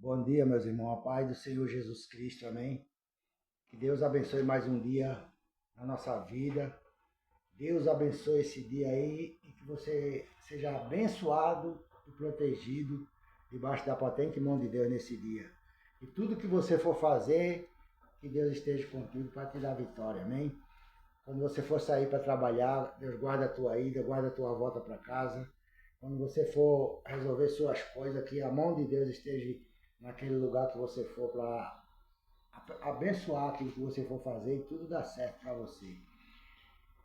Bom dia, meus irmãos. A paz do Senhor Jesus Cristo, amém? Que Deus abençoe mais um dia na nossa vida. Deus abençoe esse dia aí e que você seja abençoado e protegido debaixo da potente mão de Deus nesse dia. E tudo que você for fazer, que Deus esteja contigo para te dar vitória, amém? Quando você for sair para trabalhar, Deus guarda a tua ida, guarda a tua volta para casa. Quando você for resolver suas coisas, que a mão de Deus esteja naquele lugar que você for para abençoar aquilo que você for fazer e tudo dá certo para você.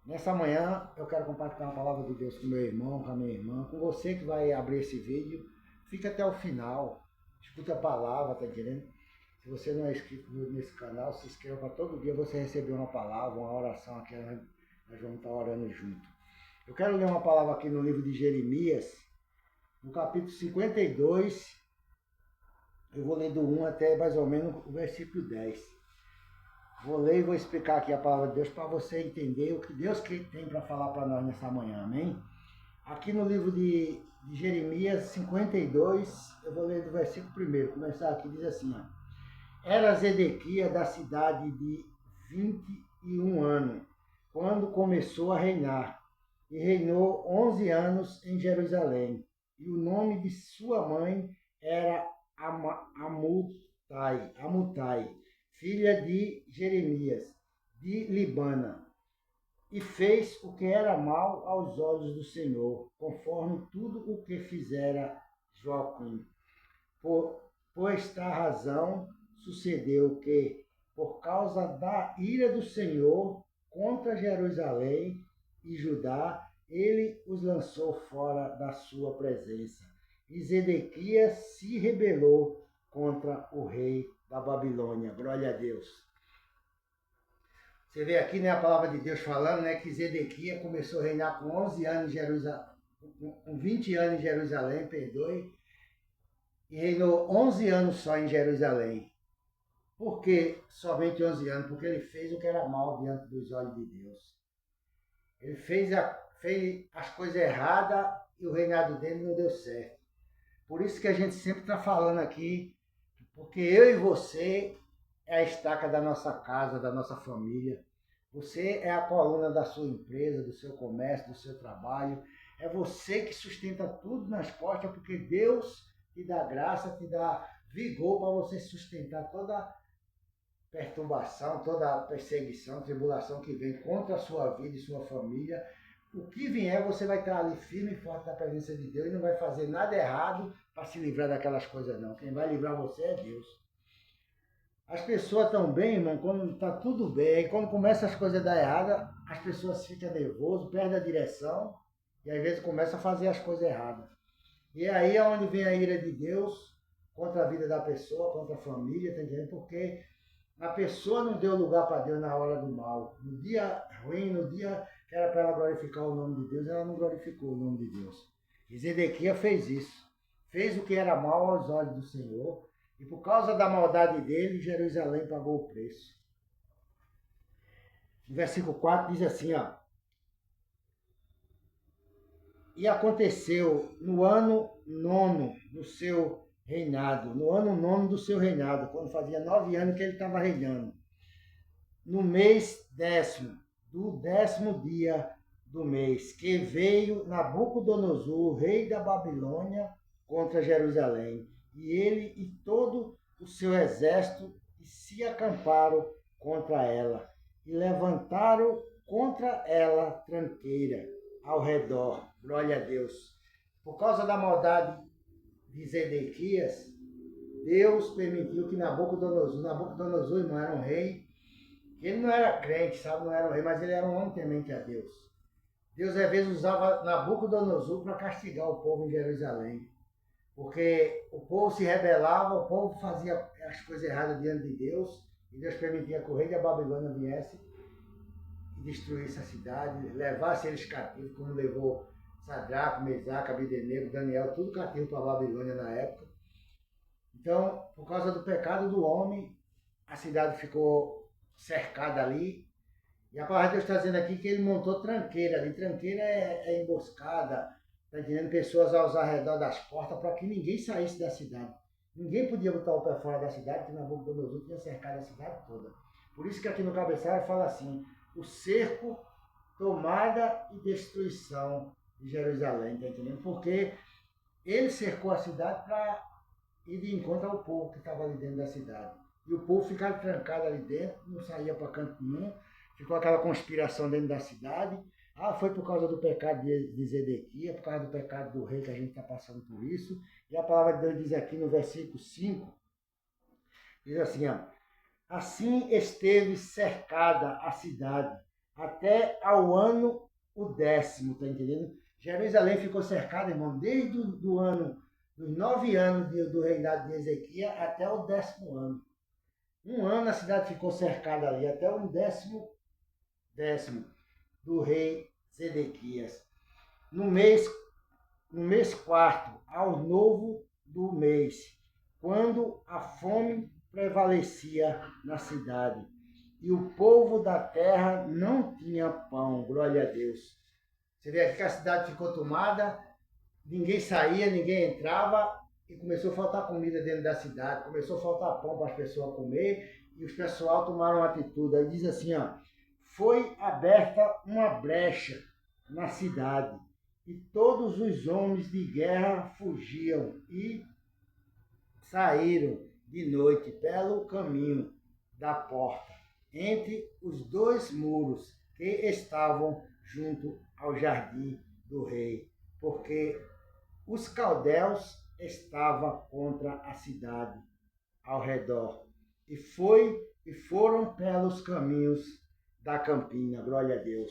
Nessa manhã eu quero compartilhar uma palavra de Deus com meu irmão, com a minha irmã, com você que vai abrir esse vídeo. Fica até o final, escuta a palavra, tá entendendo? Se você não é inscrito nesse canal, se inscreva para todo dia você receber uma palavra, uma oração aqui, nós vamos estar orando junto. Eu quero ler uma palavra aqui no livro de Jeremias, no capítulo 52, eu vou ler do 1 até mais ou menos o versículo 10. Vou ler e vou explicar aqui a palavra de Deus para você entender o que Deus tem para falar para nós nessa manhã, amém? Aqui no livro de Jeremias 52, eu vou ler do versículo 1, começar aqui, diz assim, ó. Era Zedequias da cidade de 21 anos, quando começou a reinar, e reinou 11 anos em Jerusalém. E o nome de sua mãe era Amutai, filha de Jeremias, de Libana. E fez o que era mal aos olhos do Senhor, conforme tudo o que fizera Joaquim. Por esta razão sucedeu que, por causa da ira do Senhor contra Jerusalém e Judá, ele os lançou fora da sua presença. E Zedequias se rebelou contra o rei da Babilônia. Glória a Deus. Você vê aqui, né, a palavra de Deus falando, né, que Zedequias começou a reinar com 11 anos em Jerusalém, com 20 anos em Jerusalém, perdoe, e reinou 11 anos só em Jerusalém. Por que somente 11 anos? Porque ele fez o que era mal diante dos olhos de Deus. Ele fez as coisas erradas e o reinado dele não deu certo. Por isso que a gente sempre está falando aqui, porque eu e você é a estaca da nossa casa, da nossa família. Você é a coluna da sua empresa, do seu comércio, do seu trabalho. É você que sustenta tudo nas costas, porque Deus te dá graça, te dá vigor para você sustentar toda perturbação, toda perseguição, tribulação que vem contra a sua vida e sua família. O que vier, você vai estar ali firme e forte na presença de Deus e não vai fazer nada errado para se livrar daquelas coisas, não. Quem vai livrar você é Deus. As pessoas estão bem, irmão, quando está tudo bem. Quando começa as coisas a dar errada, as pessoas ficam nervosas, perdem a direção e às vezes começam a fazer as coisas erradas. E aí é onde vem a ira de Deus contra a vida da pessoa, contra a família, tá entendendo? Porque a pessoa não deu lugar para Deus na hora do mal. No dia ruim, no dia que era para ela glorificar o nome de Deus, ela não glorificou o nome de Deus. E Zedequias fez isso. Fez o que era mal aos olhos do Senhor. E por causa da maldade dele, Jerusalém pagou o preço. No versículo 4 diz assim, ó. E aconteceu no ano 9 do seu reinado, no ano 9 do seu reinado, quando fazia 9 anos que ele estava reinando, no mês 10º, do 10º dia do mês, que veio Nabucodonosor, rei da Babilônia, contra Jerusalém. E ele e todo o seu exército se acamparam contra ela, e levantaram contra ela tranqueira ao redor. Glória a Deus. Por causa da maldade de Zedequias, Deus permitiu que Nabucodonosor, irmão, era um rei. Ele não era crente, sabe? Não era um rei, mas ele era um homem temente a Deus. Deus, às vezes, usava Nabucodonosor para castigar o povo em Jerusalém. Porque o povo se rebelava, o povo fazia as coisas erradas diante de Deus, e Deus permitia que o rei da Babilônia viesse e destruísse a cidade, levasse eles cativos, como levou Sadraco, Mesaque, Abdenego, Daniel, tudo cativo para a Babilônia na época. Então, por causa do pecado do homem, a cidade ficou cercada ali. E a palavra de Deus está dizendo aqui que ele montou tranqueira ali. Tranqueira é emboscada, está entendendo? Pessoas aos arredor das portas para que ninguém saísse da cidade. Ninguém podia botar o pé fora da cidade, porque Nabucodonosor tinha cercado a cidade toda. Por isso que aqui no cabeçalho fala assim, o cerco, tomada e destruição de Jerusalém, tá entendendo? Porque ele cercou a cidade para ir de encontro ao povo que estava ali dentro da cidade. E o povo ficava trancado ali dentro, não saía para canto nenhum, ficou aquela conspiração dentro da cidade. Ah, foi por causa do pecado de Zedequias, por causa do pecado do rei que a gente está passando por isso. E a palavra de Deus diz aqui no versículo 5, diz assim, ó, assim esteve cercada a cidade até ao ano o 10º, tá entendendo? Jerusalém ficou cercada, irmão, desde do ano, dos 9 anos do reinado de Ezequias até o 10º ano. Um ano a cidade ficou cercada ali, até o décimo do rei Zedequias. No mês quarto, ao novo do mês, quando a fome prevalecia na cidade e o povo da terra não tinha pão, glória a Deus. Você vê aqui que a cidade ficou tomada, ninguém saía, ninguém entrava e começou a faltar comida dentro da cidade, começou a faltar pão para as pessoas comer e os pessoal tomaram atitude. Aí diz assim, ó, foi aberta uma brecha na cidade e todos os homens de guerra fugiam e saíram de noite pelo caminho da porta, entre os dois muros que estavam junto ao jardim do rei, porque os caldeus estavam contra a cidade ao redor, e foram pelos caminhos da campina, glória a Deus.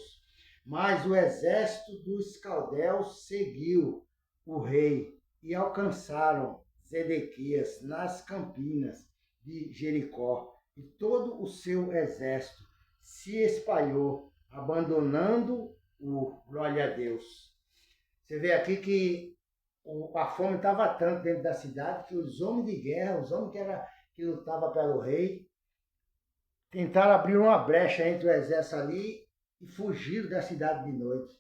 Mas o exército dos caldeus seguiu o rei e alcançaram Zedequias nas campinas de Jericó, e todo o seu exército se espalhou, abandonando-o, glória a Deus. Você vê aqui que a fome estava tanto dentro da cidade que os homens de guerra, os homens que lutavam pelo rei, tentaram abrir uma brecha entre o exército ali e fugiram da cidade de noite.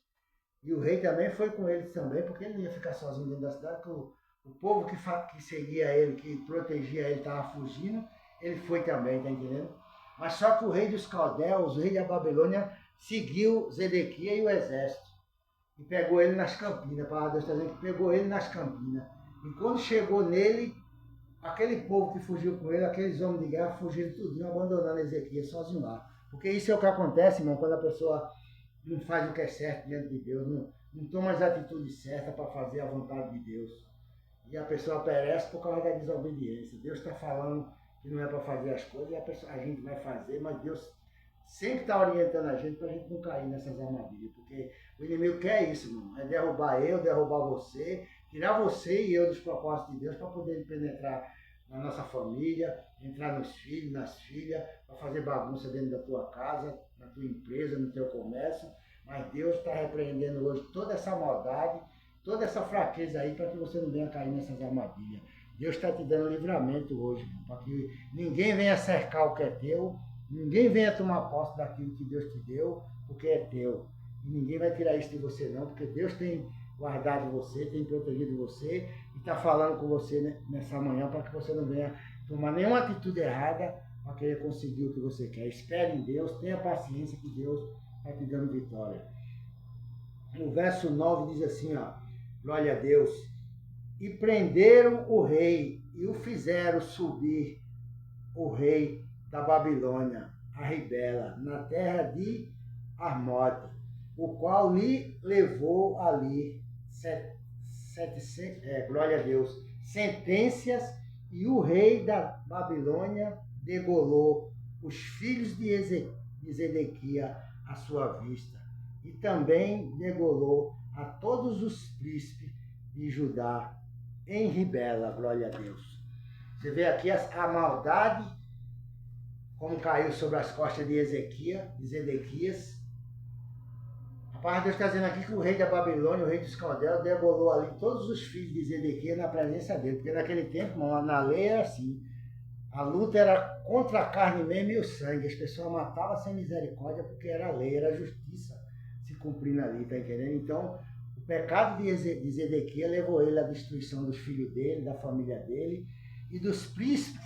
E o rei também foi com eles também, porque ele não ia ficar sozinho dentro da cidade, porque o povo que seguia ele, que protegia ele, estava fugindo, ele foi também, tá entendendo? Mas só que o rei dos caldeus, o rei da Babilônia, seguiu Zedequias e o exército. E pegou ele nas campinas. A palavra de Deus está dizendo que pegou ele nas campinas. E quando chegou nele, aquele povo que fugiu com ele, aqueles homens de guerra, fugiram tudinho, abandonando Ezequias sozinho lá. Porque isso é o que acontece, irmão, quando a pessoa não faz o que é certo diante de Deus, não toma as atitudes certas para fazer a vontade de Deus. E a pessoa perece por causa da desobediência. Deus está falando que não é para fazer as coisas e a gente vai fazer, mas Deus sempre está orientando a gente para a gente não cair nessas armadilhas. Porque o inimigo quer isso, irmão. É derrubar eu, derrubar você, tirar você e eu dos propósitos de Deus para poder penetrar na nossa família, entrar nos filhos, nas filhas, para fazer bagunça dentro da tua casa, na tua empresa, no teu comércio. Mas Deus está repreendendo hoje toda essa maldade, toda essa fraqueza aí, para que você não venha cair nessas armadilhas. Deus está te dando livramento hoje, para que ninguém venha cercar o que é teu, ninguém venha tomar posse daquilo que Deus te deu, porque é teu. E ninguém vai tirar isso de você não, porque Deus tem guardado você, tem protegido você e está falando com você nessa manhã para que você não venha tomar nenhuma atitude errada para querer conseguir o que você quer. Espere em Deus, tenha paciência que Deus está te dando vitória. No verso 9 diz assim, ó, glória a Deus, e prenderam o rei e o fizeram subir o rei da Babilônia, a Ribela, na terra de Armode, o qual lhe levou ali glória a Deus, sentenças, e o rei da Babilônia degolou os filhos de Zedequias à sua vista, e também degolou a todos os príncipes de Judá em Ribela, glória a Deus. Você vê aqui a maldade, como caiu sobre as costas de Zedequias. A palavra de Deus está dizendo aqui que o rei da Babilônia, o rei dos caldeus, degolou ali todos os filhos de Zedequias na presença dele. Porque naquele tempo, na lei era assim. A luta era contra a carne mesmo e o sangue. As pessoas matavam sem misericórdia porque era lei, era justiça se cumprindo ali, tá entendendo? Então, o pecado de Zedequias levou ele à destruição dos filhos dele, da família dele. e dos príncipes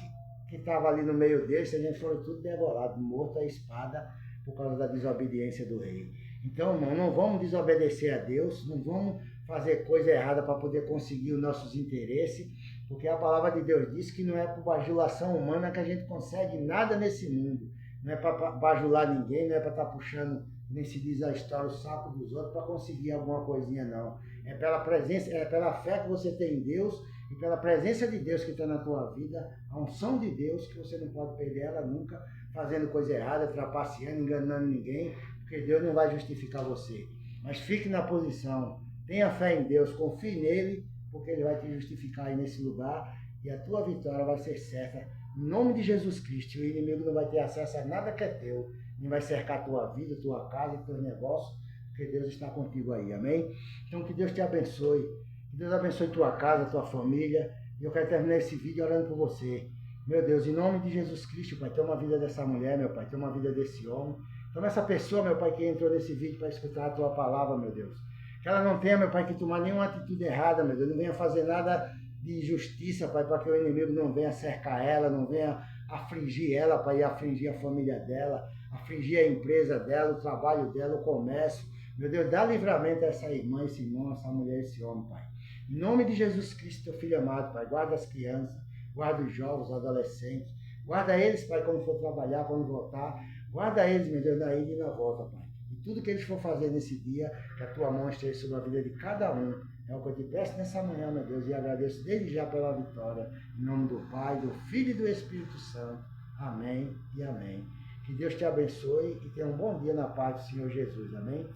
que estavam ali no meio deles, a gente foram tudo devorados, mortos à espada por causa da desobediência do rei. Então, irmão, não vamos desobedecer a Deus, não vamos fazer coisa errada para poder conseguir os nossos interesses, porque a palavra de Deus diz que não é por bajulação humana que a gente consegue nada nesse mundo. Não é para bajular ninguém, não é para estar puxando, nem se diz a história, o saco dos outros para conseguir alguma coisinha, não. É pela presença, é pela fé que você tem em Deus e pela presença de Deus que está na tua vida, a unção de Deus, que você não pode perder ela nunca, fazendo coisa errada, trapaceando, enganando ninguém, porque Deus não vai justificar você. Mas fique na posição, tenha fé em Deus, confie nele, porque ele vai te justificar aí nesse lugar e a tua vitória vai ser certa. Em nome de Jesus Cristo, o inimigo não vai ter acesso a nada que é teu, nem vai cercar a tua vida, a tua casa, os teus negócios, porque Deus está contigo aí, amém? Então que Deus te abençoe, que Deus abençoe tua casa, tua família, e eu quero terminar esse vídeo orando por você. Meu Deus, em nome de Jesus Cristo, Pai, toma a vida dessa mulher, meu Pai, toma a vida desse homem, toma essa pessoa, meu Pai, que entrou nesse vídeo para escutar a tua palavra, meu Deus. Que ela não tenha, meu Pai, que tomar nenhuma atitude errada, meu Deus, não venha fazer nada de injustiça, Pai, para que o inimigo não venha cercar ela, não venha afligir ela, Pai, e afligir a família dela, afligir a empresa dela, o trabalho dela, o comércio. Meu Deus, dá livramento a essa irmã, esse irmão, essa mulher, esse homem, Pai. Em nome de Jesus Cristo, teu filho amado, Pai, guarda as crianças, guarda os jovens, os adolescentes, guarda eles, Pai, quando for trabalhar, quando voltar, guarda eles, meu Deus, na ida e na volta, Pai. E tudo que eles for fazer nesse dia, que a tua mão esteja sobre a vida de cada um. É o que eu te peço nessa manhã, meu Deus, e agradeço desde já pela vitória. Em nome do Pai, do Filho e do Espírito Santo. Amém e amém. Que Deus te abençoe e tenha um bom dia na paz do Senhor Jesus. Amém?